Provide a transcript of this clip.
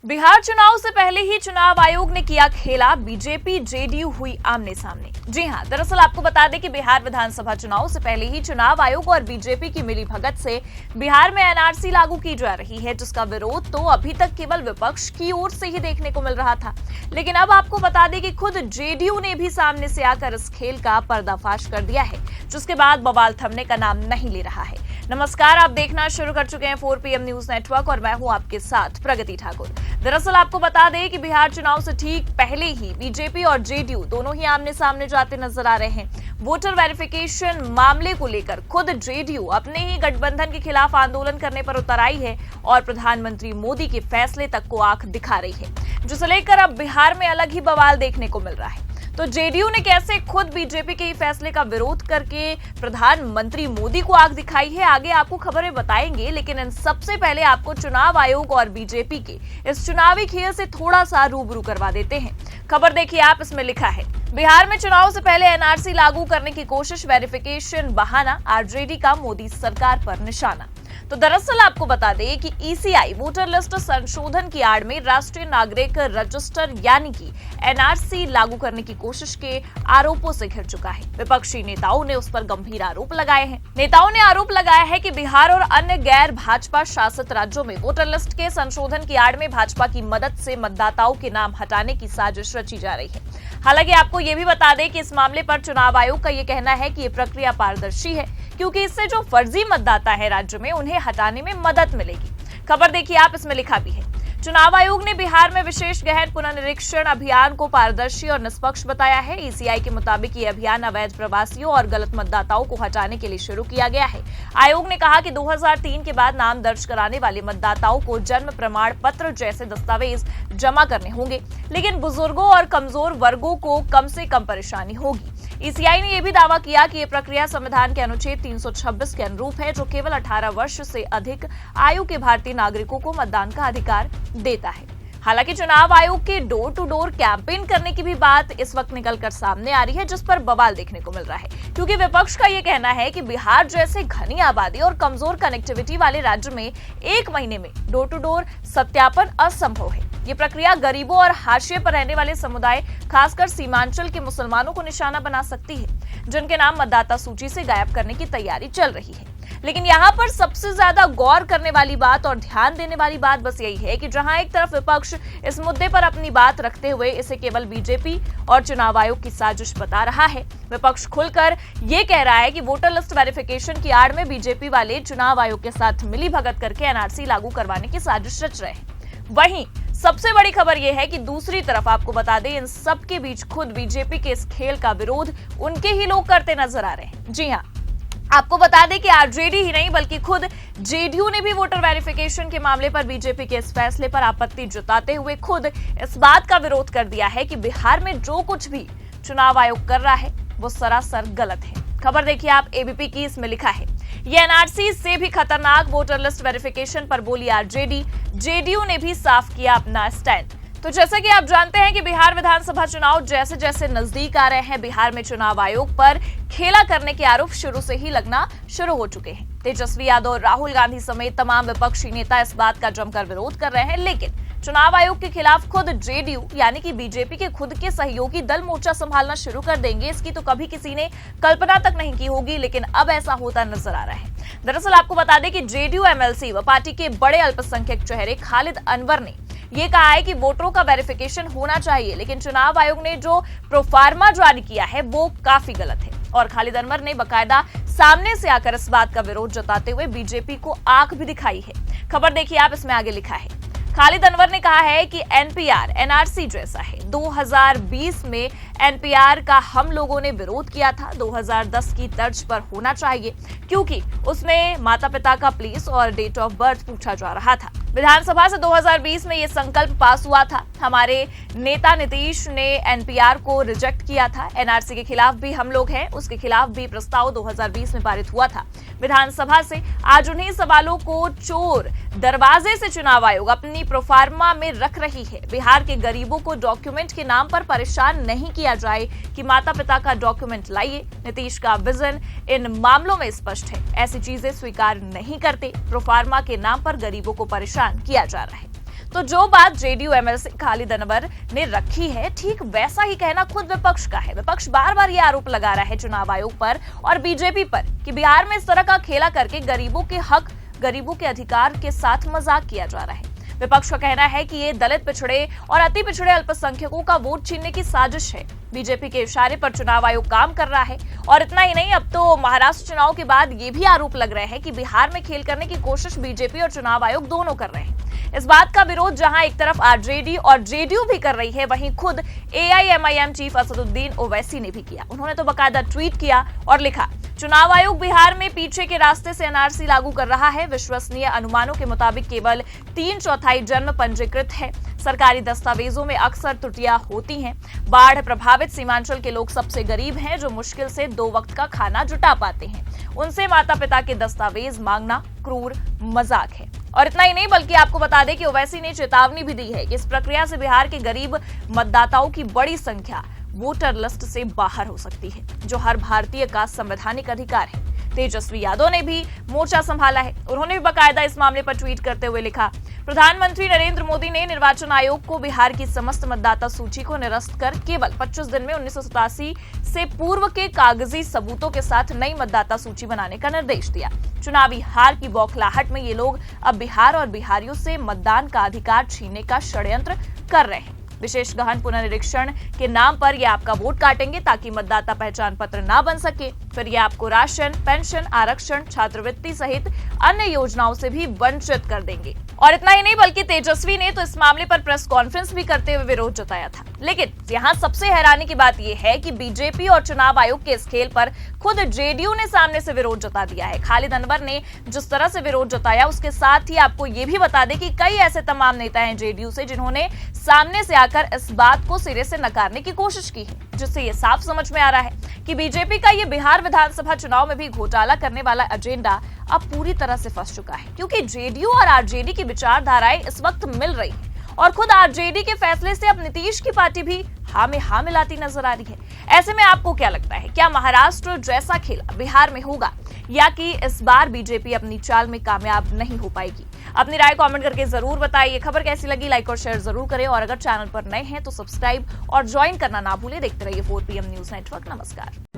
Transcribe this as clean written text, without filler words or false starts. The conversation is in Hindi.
बिहार चुनाव से पहले ही चुनाव आयोग ने किया खेला, बीजेपी जेडीयू हुई आमने सामने। जी हां, दरअसल आपको बता दें कि बिहार विधानसभा चुनाव से पहले ही चुनाव आयोग और बीजेपी की मिलीभगत से बिहार में एनआरसी लागू की जा रही है, जिसका विरोध तो अभी तक केवल विपक्ष की ओर से ही देखने को मिल रहा था। लेकिन अब आपको बता दें कि खुद जेडीयू ने भी सामने से आकर इस खेल का पर्दाफाश कर दिया है, जिसके बाद बवाल थमने का नाम नहीं ले रहा है। नमस्कार, आप देखना शुरू कर चुके हैं 4 PM न्यूज नेटवर्क और मैं हूं आपके साथ प्रगति ठाकुर। दरअसल आपको बता दें कि बिहार चुनाव से ठीक पहले ही बीजेपी और जेडीयू दोनों ही आमने सामने जाते नजर आ रहे हैं। वोटर वेरिफिकेशन मामले को लेकर खुद जेडीयू अपने ही गठबंधन के खिलाफ आंदोलन करने पर उतर आई है और प्रधानमंत्री मोदी के फैसले तक को आंख दिखा रही है, जिसे लेकर अब बिहार में अलग ही बवाल देखने को मिल रहा है। तो जेडीयू ने कैसे खुद बीजेपी के फैसले का विरोध करके प्रधानमंत्री मोदी को आग दिखाई है, आगे आपको खबरें बताएंगे। लेकिन इन सबसे पहले आपको चुनाव आयोग और बीजेपी के इस चुनावी खेल से थोड़ा सा रूबरू करवा देते हैं। खबर देखिए आप, इसमें लिखा है बिहार में चुनाव से पहले एनआरसी लागू करने की कोशिश, वेरिफिकेशन बहाना, आरजेडी का मोदी सरकार पर निशाना। तो दरअसल आपको बता दें कि ईसीआई वोटर लिस्ट संशोधन की आड़ में राष्ट्रीय नागरिक रजिस्टर यानी कि एनआरसी लागू करने की कोशिश के आरोपों से घिर चुका है। विपक्षी नेताओं ने उस पर गंभीर आरोप लगाए हैं। नेताओं ने आरोप लगाया है कि बिहार और अन्य गैर भाजपा शासित राज्यों में वोटर लिस्ट के संशोधन की आड़ में भाजपा की मदद से मतदाताओं के नाम हटाने की साजिश रची जा रही है। हालांकि आपको ये भी बता दें कि इस मामले पर चुनाव आयोग का ये कहना है कि ये प्रक्रिया पारदर्शी है, क्योंकि इससे जो फर्जी मतदाता है राज्य में उन्हें हटाने में मदद मिलेगी। खबर देखिए आप, इसमें लिखा भी है चुनाव आयोग ने बिहार में विशेष गहन पुनर्निरीक्षण अभियान को पारदर्शी और निष्पक्ष बताया है। ईसीआई के मुताबिक ये अभियान अवैध प्रवासियों और गलत मतदाताओं को हटाने के लिए शुरू किया गया है। आयोग ने कहा कि 2003 के बाद नाम दर्ज कराने वाले मतदाताओं को जन्म प्रमाण पत्र जैसे दस्तावेज जमा करने होंगे, लेकिन बुजुर्गों और कमजोर वर्गों को कम से कम परेशानी होगी। ईसीआई ने यह भी दावा किया कि यह प्रक्रिया संविधान के अनुच्छेद 326 के अनुरूप है, जो केवल 18 वर्ष से अधिक आयु के भारतीय नागरिकों को मतदान का अधिकार देता है। हालांकि चुनाव आयोग के डोर टू डोर कैंपेन करने की भी बात इस वक्त निकलकर सामने आ रही है, जिस पर बवाल देखने को मिल रहा है, क्योंकि विपक्ष का यह कहना है कि बिहार जैसे घनी आबादी और कमजोर कनेक्टिविटी वाले राज्य में 1 महीने में डोर टू डोर सत्यापन असंभव है। ये प्रक्रिया गरीबों और हाशिए पर रहने वाले समुदाय, खासकर सीमांचल के मुसलमानों को निशाना बना सकती है, जिनके नाम मतदाता सूची से गायब करने की तैयारी चल रही है। लेकिन यहाँ पर सबसे ज्यादा गौर करने वाली बात और ध्यान देने वाली बात बस यही है कि जहां एक तरफ विपक्ष इस मुद्दे पर अपनी बात रखते हुए इसे केवल बीजेपी और चुनाव आयोग की साजिश बता रहा है, विपक्ष खुलकर ये कह रहा है कि वोटर लिस्ट वेरिफिकेशन की आड़ में बीजेपी वाले चुनाव आयोग के साथ मिलीभगत करके एनआरसी लागू करवाने की साजिश रच रहे हैं। वहीं सबसे बड़ी खबर यह है कि दूसरी तरफ आपको बता दें, इन सब के बीच खुद बीजेपी के इस खेल का विरोध उनके ही लोग करते नजर आ रहे हैं। जी हां, आपको बता दें कि आरजेडी ही नहीं बल्कि खुद जेडीयू ने भी वोटर वेरिफिकेशन के मामले पर बीजेपी के इस फैसले पर आपत्ति जताते हुए खुद इस बात का विरोध कर दिया है कि बिहार में जो कुछ भी चुनाव आयोग कर रहा है वो सरासर गलत है। खबर देखिए आप, एबीपी की, इसमें लिखा है ये एनआरसी से भी खतरनाक, वोटर लिस्ट वेरिफिकेशन पर बोली आरजेडी, जेडीयू ने भी साफ किया अपना स्टैंड। तो जैसा कि आप जानते हैं कि बिहार विधानसभा चुनाव जैसे जैसे नजदीक आ रहे हैं, बिहार में चुनाव आयोग पर खेला करने के आरोप शुरू से ही लगना शुरू हो चुके हैं। तेजस्वी यादव, राहुल गांधी समेत तमाम विपक्षी नेता इस बात का जमकर विरोध कर रहे हैं, लेकिन चुनाव आयोग के खिलाफ खुद जेडीयू यानी कि बीजेपी के खुद के सहयोगी दल मोर्चा संभालना शुरू कर देंगे, इसकी तो कभी किसी ने कल्पना तक नहीं की होगी, लेकिन अब ऐसा होता नजर आ रहा है। दरअसल आपको बता दें कि जेडीयू एमएलसी व पार्टी के बड़े अल्पसंख्यक चेहरे खालिद अनवर ने ये कहा है कि वोटरों का वेरिफिकेशन होना चाहिए, लेकिन चुनाव आयोग ने जो प्रोफार्मा जारी किया है वो काफी गलत है। और खालिद अनवर ने बकायदा सामने से आकर इस बात का विरोध जताते हुए बीजेपी को आंख भी दिखाई है। खबर देखिए आप, इसमें आगे लिखा है खालिद अनवर ने कहा है कि एनपीआर एनआरसी जैसा है। 2020 में एनपीआर का हम लोगों ने विरोध किया था, 2010 की तर्ज पर होना चाहिए, क्योंकि उसमें माता पिता का प्लेस और डेट ऑफ बर्थ पूछा जा रहा था। विधानसभा से 2020 में ये संकल्प पास हुआ था। हमारे नेता नीतीश ने एनपीआर को रिजेक्ट किया था। एनआरसी के खिलाफ भी हम लोग हैं, उसके खिलाफ भी प्रस्ताव 2020 में पारित हुआ था विधानसभा से। आज उन्हीं सवालों को चोर दरवाजे से चुनाव आयोग अपनी प्रोफार्मा में रख रही है। बिहार के गरीबों को डॉक्यूमेंट के नाम पर परेशान नहीं किया जाए कि माता पिता का डॉक्यूमेंट लाइए। नीतीश का विजन इन मामलों में स्पष्ट है, ऐसी चीजें स्वीकार नहीं करते। प्रोफार्मा के नाम पर गरीबों को परेशान किया जा रहा है। तो जो बात जेडीयू एमएलसी खालिद अनवर ने रखी है, ठीक वैसा ही कहना खुद विपक्ष का है। विपक्ष बार बार ये आरोप लगा रहा है चुनाव आयोग पर और बीजेपी पर कि बिहार में इस तरह का खेला करके गरीबों के हक, गरीबों के अधिकार के साथ मजाक किया जा रहा है। विपक्ष का कहना है कि ये दलित, पिछड़े और अति पिछड़े अल्पसंख्यकों का वोट छीनने की साजिश है। बीजेपी के इशारे पर चुनाव आयोग काम कर रहा है और इतना ही नहीं, अब तो महाराष्ट्र चुनाव के बाद ये भी आरोप लग रहे हैं कि बिहार में खेल करने की कोशिश बीजेपी और चुनाव आयोग दोनों कर रहे हैं। इस बात का विरोध जहां एक तरफ आरजेडी और जेडीयू भी कर रही है, वहीं खुद एआईएमआईएम चीफ असदुद्दीन ओवैसी ने भी किया। उन्होंने तो बाकायदा ट्वीट किया और लिखा, चुनाव आयोग बिहार में पीछे के रास्ते से एनआरसी लागू कर रहा है। विश्वसनीय अनुमानों के मुताबिक केवल 3/4 जन्म पंजीकृत है। सरकारी दस्तावेजों में अक्सर त्रुटियां होती हैं। बाढ़ प्रभावित सीमांचल के लोग सबसे गरीब हैं, जो मुश्किल से 2 वक्त का खाना जुटा पाते हैं। उनसे माता पिता के दस्तावेज मांगना क्रूर मजाक है। और इतना ही नहीं, बल्कि आपको बता दें कि ओवैसी ने चेतावनी भी दी है कि इस प्रक्रिया से बिहार के गरीब मतदाताओं की बड़ी संख्या वोटर लिस्ट से बाहर हो सकती है, जो हर भारतीय का संवैधानिक अधिकार है। तेजस्वी यादव ने भी मोर्चा संभाला है। उन्होंने भी बाकायदा इस मामले पर ट्वीट करते हुए लिखा, प्रधानमंत्री नरेंद्र मोदी ने निर्वाचन आयोग को बिहार की समस्त मतदाता सूची को निरस्त कर केवल 25 दिन में 1987 से पूर्व के कागजी सबूतों के साथ नई मतदाता सूची बनाने का निर्देश दिया। चुनावी हार की बौखलाहट में ये लोग अब बिहार और बिहारियों से मतदान का अधिकार छीनने का षड्यंत्र कर रहे हैं। विशेष गहन पुनरीक्षण के नाम पर ये आपका वोट काटेंगे ताकि मतदाता पहचान पत्र ना बन सके। फिर ये आपको राशन, पेंशन, आरक्षण, छात्रवृत्ति सहित अन्य योजनाओं से भी वंचित कर देंगे। और इतना ही नहीं, बल्कि तेजस्वी ने तो इस मामले पर प्रेस कॉन्फ्रेंस भी करते हुए विरोध जताया था। लेकिन यहाँ सबसे हैरानी की बात यह है कि बीजेपी और चुनाव आयोग के इस खेल पर खुद जेडीयू ने सामने से विरोध जता दिया है। खालिद अनवर ने जिस तरह से विरोध जताया, उसके साथ ही आपको ये भी बता दें कि कई ऐसे तमाम नेता हैं जेडीयू से जिन्होंने सामने से आकर इस बात को सिरे से नकारने की कोशिश की है, जिससे ये साफ समझ में आ रहा है कि बीजेपी का ये बिहार विधानसभा चुनाव में भी घोटाला करने वाला एजेंडा अब पूरी तरह से फंस चुका है, क्योंकि जेडीयू और आरजेडी की विचारधाराएं इस वक्त मिल रही हैं और खुद आरजेडी के फैसले से अब नीतीश की पार्टी भी हाँ में हाँ मिलाती नजर आ रही है। ऐसे में आपको क्या लगता है, क्या महाराष्ट्र जैसा खेला बिहार में होगा या कि इस बार बीजेपी अपनी चाल में कामयाब नहीं हो पाएगी? अपनी राय कमेंट करके जरूर बताइए। खबर कैसी लगी लाइक और शेयर जरूर करें और अगर चैनल पर नए हैं तो सब्सक्राइब और ज्वाइन करना ना भूलें। देखते रहिए 4PM न्यूज नेटवर्क। नमस्कार।